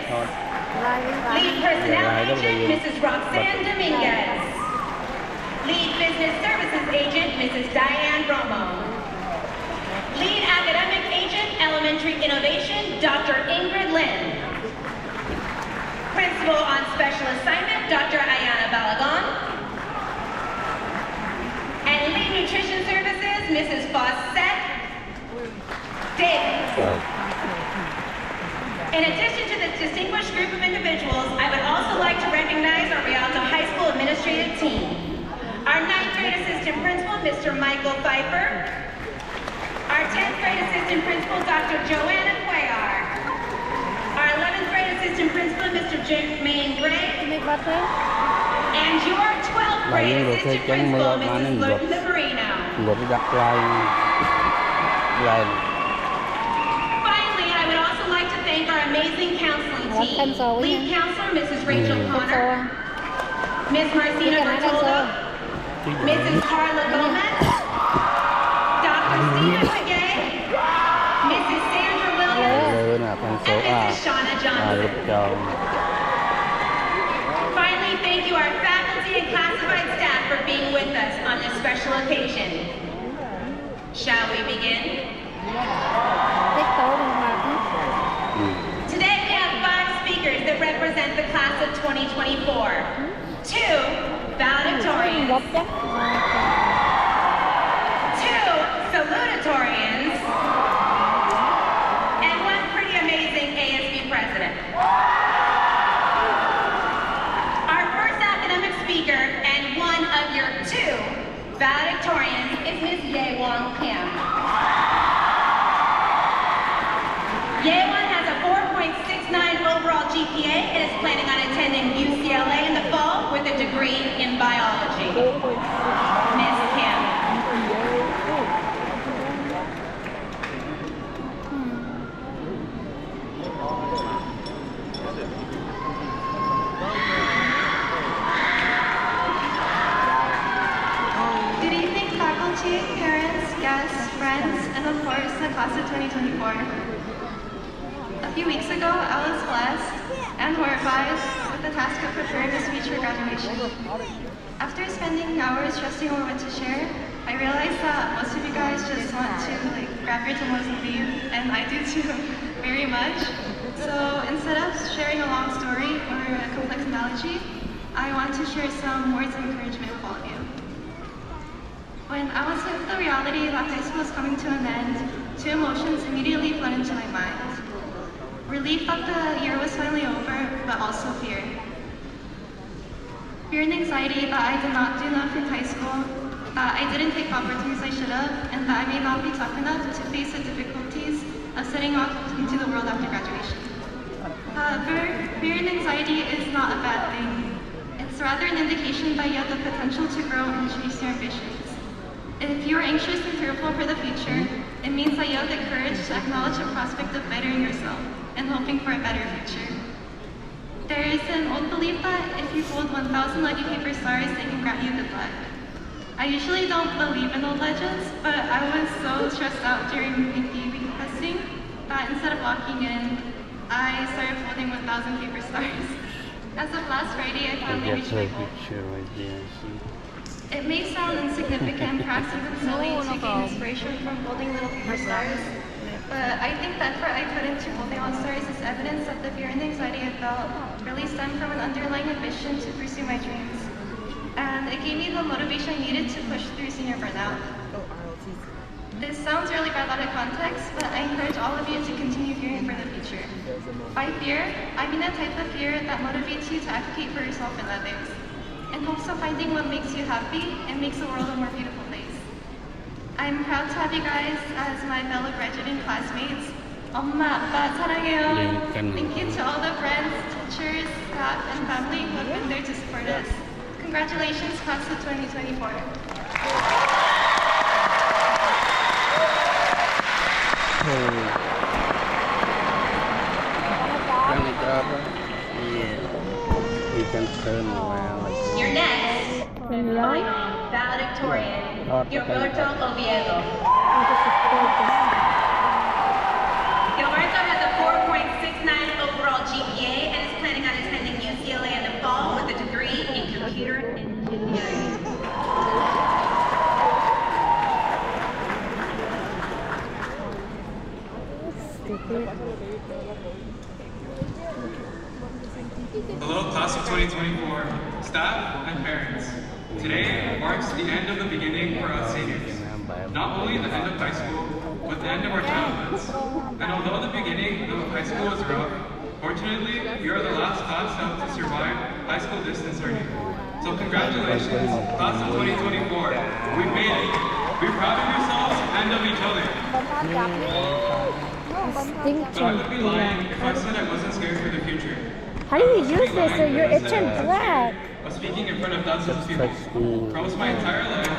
Lead Personnel Agent, Mrs. Roxanne Dominguez. Lead Business Services Agent, Mrs. Diane Romo. Lead Academic Agent, Elementary Innovation, Dr. Ingrid Lin. Principal on Special Assignment, Dr. Ayana Balagon. And Lead Nutrition Services, Mrs. Fawcett Davis. In addition to this distinguished group of individuals, I would also like to recognize our Rialto High School administrative team. Our 9th grade assistant principal, Mr. Michael Pfeiffer. Our 10th grade assistant principal, Dr. Joanna Cuellar. Our 11th grade assistant principal, Mr. Jermaine Gray. And your 12th grade assistant principal, Mrs. Liberino. Finally, I would also like to thank our amazing counseling team. Lead counselor, Mrs. Rachel Connor. Ms. Marcina Bertoldo. Mrs. Carla Gomez. Dr. Stephen Pagay. Mrs. Sandra Williams. And Mrs. Shauna Johnson. Finally, thank you our faculty and classified staff for being with us on this special occasion. Shall we begin? Today we have 5 speakers that represent the class of 2024. 2 valedictorians. 2 salutatorians. And 1 pretty amazing ASB president. Our first academic speaker and one of your 2 valedictorians is Ms. Ye-Won Kim. Ye-Won has a 4.69 overall GPA and is planning on attending UCLA in the fall with a degree in biology. Ms. Kim. Good evening, faculty, parents, guests, friends, and of course, the class of 2024. A few weeks ago, I was blessed and horrified with the task of preparing a speech for graduation. After spending hours stressing over what to share, I realized that most of you guys just want to grab your tomos and leave, and I do too, very much. So instead of sharing a long story or a complex analogy, I want to share some words of encouragement for all of you. When I was hit with the reality that high school was coming to an end, 2 emotions immediately flooded into my mind. Relief that the year was finally over, but also fear. Fear and anxiety that I did not do enough in high school, that I didn't take the opportunities I should have, and that I may not be tough enough to face the difficulties of setting off into the world after graduation. However, fear and anxiety is not a bad thing. It's rather an indication that you have the potential to grow and chase your ambitions. If you are anxious and fearful for the future, it means that you have the courage to acknowledge the prospect of bettering yourself and hoping for a better future. There is an old belief that if you hold 1,000 lucky paper stars, they can grant you good luck. I usually don't believe in old legends, but I was so stressed out during AP week testing that instead of locking in, I started holding 1,000 paper stars. As of last Friday, I finally reached my goal. It may sound insignificant, perhaps even silly, to gain inspiration from holding little paper stars, but I think the effort I put into holding on stars is evidence that the fear and anxiety I felt really stemmed from an underlying ambition to pursue my dreams. And it gave me the motivation I needed to push through senior burnout. This sounds really bad out of context, but I encourage all of you to continue fearing for the future. By fear, I mean a type of fear that motivates you to advocate for yourself and others, in hopes of finding what makes you happy and makes the world a more beautiful place. I'm proud to have you guys as my fellow graduating classmates. 엄마, 아빠, 사랑해요. Thank you to all the friends, teachers, staff, and family who have been there to support us. Congratulations, class of 2024. You can turn around. Your next and final valedictorian, Gilberto Oviedo. Gilberto has a 4.69 overall GPA Hello, class of 2024, staff and parents. Today marks the end of the beginning for us seniors. Not only the end of high school, but the end of our childhoods. And although the beginning of high school was rough, fortunately, you are the last class to have to survive high school distance learning. So congratulations, class of 2024. We've made it. Be proud of yourselves and of each other. But I would be lying if I said I wasn't scared for the future. How do you use this so you're itching black? Of speaking in front of dozens of people. For almost my entire life,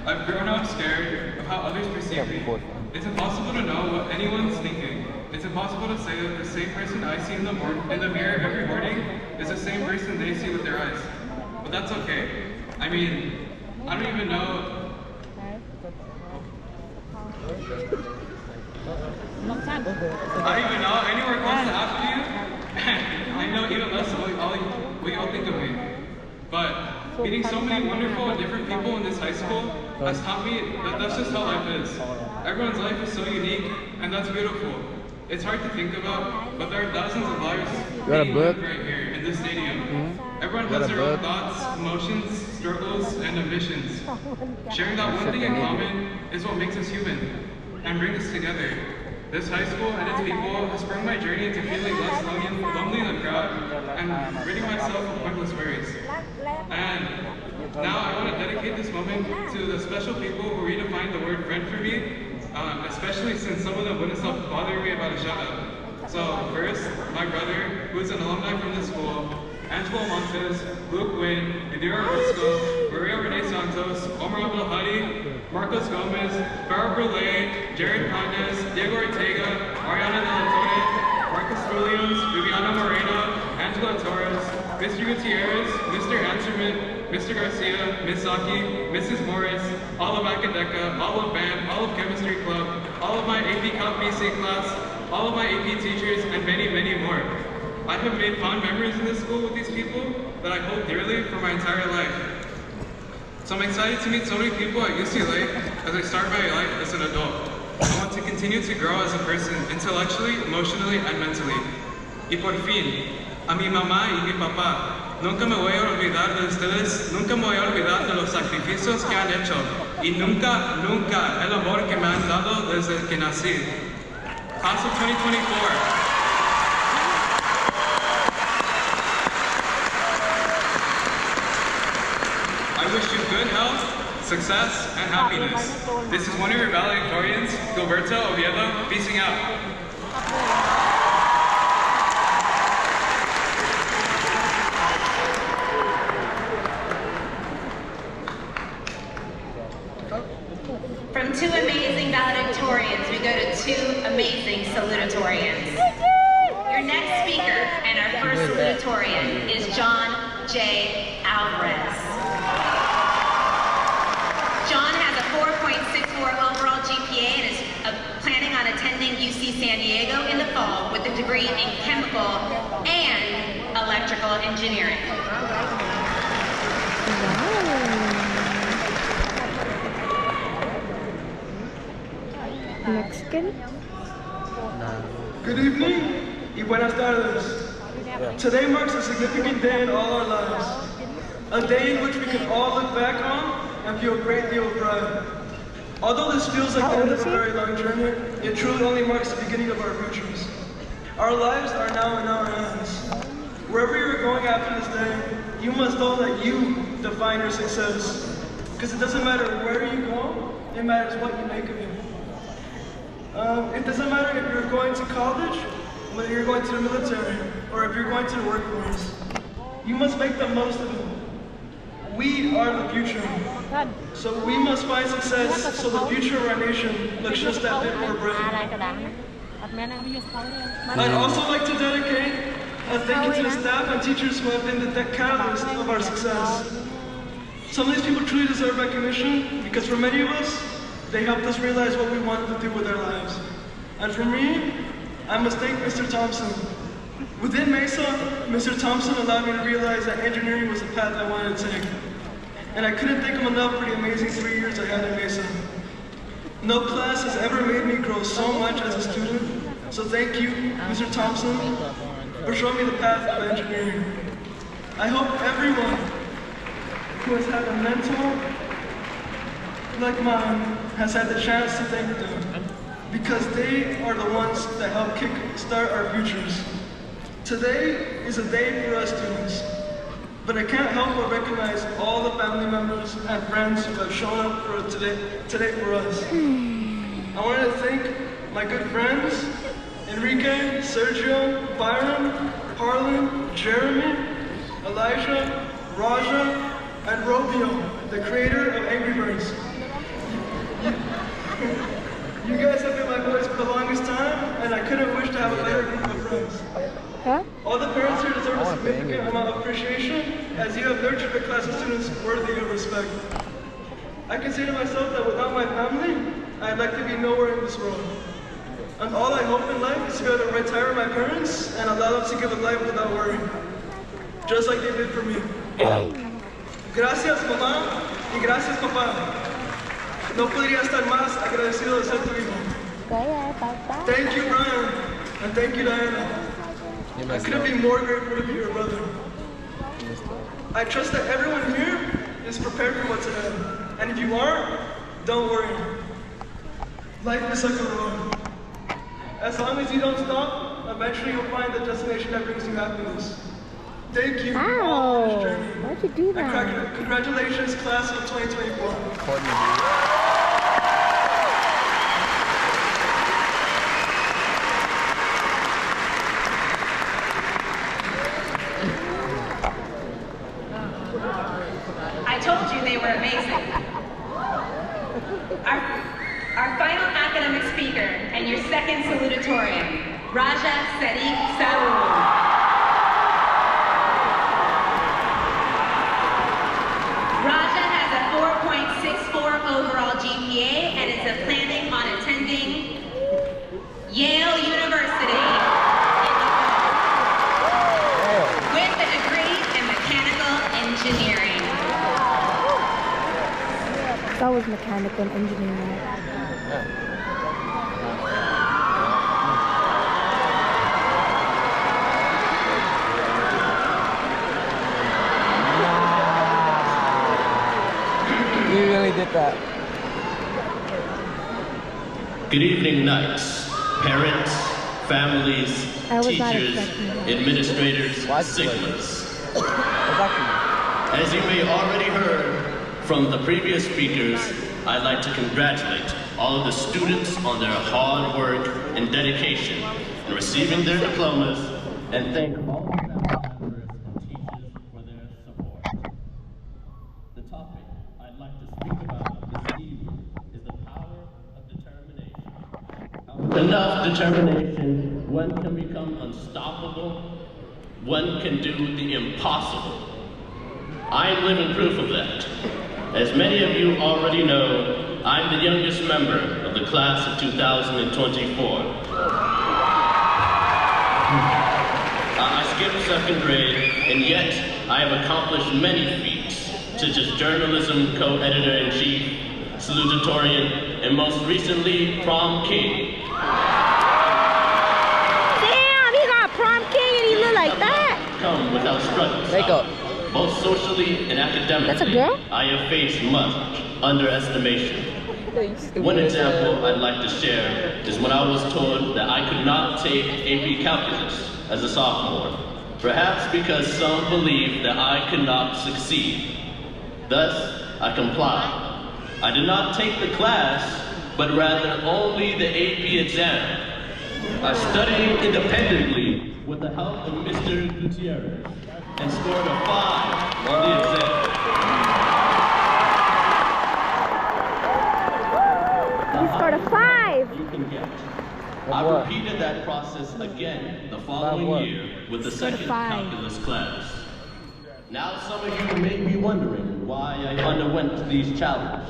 I've grown up scared of how others perceive me. It's impossible to know what anyone's thinking. It's impossible to say that the same person I see in the mirror every morning is the same person they see with their eyes. But that's okay. I mean, I don't even know. I don't even know anywhere close to half of you. I know even less what y'all think of me. But meeting so many wonderful and different people in this high school has taught me that that's just how life is. Everyone's life is so unique, and that's beautiful. It's hard to think about, but there are dozens of lives being lived right here in this stadium. Everyone has their own thoughts, emotions, struggles, and ambitions. Sharing that one thing in common is what makes us human and brings us together. This high school and its people has sprung my journey into feeling less lonely in the crowd and ridding myself of pointless worries. And now I want to dedicate this moment to the special people who redefined the word friend for me, especially since some of them wouldn't stop bothering me about a shout out. So first, my brother, who is an alumni from this school, Angelo Montes, Luke Wynn, Yadira Risco, Maria Renee Santos, Omar Abdelhadi, Marcos Gomez, Farah Brule, Jared Condes, Diego Ortega, Ariana De La Torre, Marcus Williams, Viviana Moreno, Angela Torres, Mr. Gutierrez, Mr. Answerman, Mr. Garcia, Ms. Saki, Mrs. Morris, all of Academica, all of BAM, all of Chemistry Club, all of my AP Comp BC class, all of my AP teachers, and many, many more. I have made fond memories in this school with these people that I hold dearly for my entire life. So I'm excited to meet so many people at UCLA as I start my life as an adult. I want to continue to grow as a person, intellectually, emotionally, and mentally. Y por fin, a mi mamá y mi papá, nunca me voy a olvidar de ustedes, nunca me voy a olvidar de los sacrificios que han hecho, y nunca, nunca el amor que me han dado desde que nací. Class of 2024. I wish you good health, success, and happiness. This is one of your valedictorians, Gilberto Oviedo, peacing out. From two amazing valedictorians, we go to two amazing salutatorians. Your next speaker and our first salutatorian is John J. Alvarez. John has a 4.64 overall GPA and is planning on attending UC San Diego in the fall with a degree in chemical and electrical engineering. Mexican? Good evening y buenas tardes. Today marks a significant day in all our lives. A day in which we can all look back on and feel a great deal of pride. Although this feels like the end of a very long journey, it truly only marks the beginning of our futures. Our lives are now in our hands. Wherever you're going after this day, you must know that you define your success. Because it doesn't matter where you go, it matters what you make of it. It doesn't matter if you're going to college, whether you're going to the military, or if you're going to the workforce. You must make the most of it. We are the future. So we must find success so the future of our nation looks just that bit more bright. I'd also like to dedicate a thank you to the staff and teachers who have been the catalyst of our success. Some of these people truly deserve recognition because for many of us, they helped us realize what we wanted to do with our lives. And for me, I must thank Mr. Thompson. Within Mesa, Mr. Thompson allowed me to realize that engineering was the path I wanted to take. And I couldn't thank him enough for the amazing 3 years I had at Mesa. No class has ever made me grow so much as a student. So thank you, Mr. Thompson, for showing me the path of engineering. I hope everyone who has had a mentor like mine has had the chance to thank them, because they are the ones that help kick-start our futures. Today is a day for us students, but I can't help but recognize all the family members and friends who have shown up for today for us. I wanted to thank my good friends, Enrique, Sergio, Byron, Harlan, Jeremy, Elijah, Raja, and Romeo, the creator of Angry Birds. You guys have been my boys for the longest time, and I couldn't wish to have a better group of friends. Huh? All the parents here deserve a significant amount of appreciation, as you have nurtured a class of students worthy of respect. I can say to myself that without my family, I'd like to be nowhere in this world. And all I hope in life is to be able to retire my parents and allow them to give a life without worry, just like they did for me. Gracias, mamá, y gracias, papá. No podría estar más agradecido de ser tu hijo. Thank you, Brian, and thank you, Diana. I couldn't be more grateful to be your brother. I trust that everyone here is prepared for what's ahead. And if you aren't, don't worry. Life is like a road. As long as you don't stop, eventually you'll find the destination that brings you happiness. Thank you all for this journey. Why'd you do that? And congratulations, class of 2024. I told you they were amazing. Our final academic speaker and your second salutatorian, Raja Sadiq Saud. Raja has a 4.64 overall GPA and is planning on attending Yale University with a degree in mechanical engineering. That was mechanical engineering. You really did that. Good evening, Knights, parents, families, teachers, administrators, Sigmas. As you may already heard from the previous speakers, I'd like to congratulate all of the students on their hard work and dedication in receiving their diplomas, and thank all of the members and teachers for their support. The topic I'd like to speak about this evening is the power of determination. With enough determination, one can become unstoppable, one can do the impossible. I am living proof of that. As many of you already know, I'm the youngest member of the class of 2024. I skipped second grade, and yet I have accomplished many feats, such as journalism co-editor-in-chief, salutatorian, and most recently, prom king. Damn, he got prom king and he look like that. Come without struggles. Makeup. Both socially and academically, That's a girl? I have faced much underestimation. One example I'd like to share is when I was told that I could not take AP Calculus as a sophomore, perhaps because some believed that I could not succeed. Thus, I complied. I did not take the class, but rather only the AP exam. I studied independently with the help of Mr. Gutierrez, and scored a 5 on the exam. He scored a 5. You can get. I repeated that process again the following year with the second calculus class. Now some of you may be wondering why I underwent these challenges.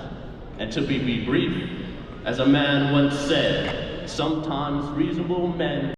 And to be brief, as a man once said, sometimes reasonable men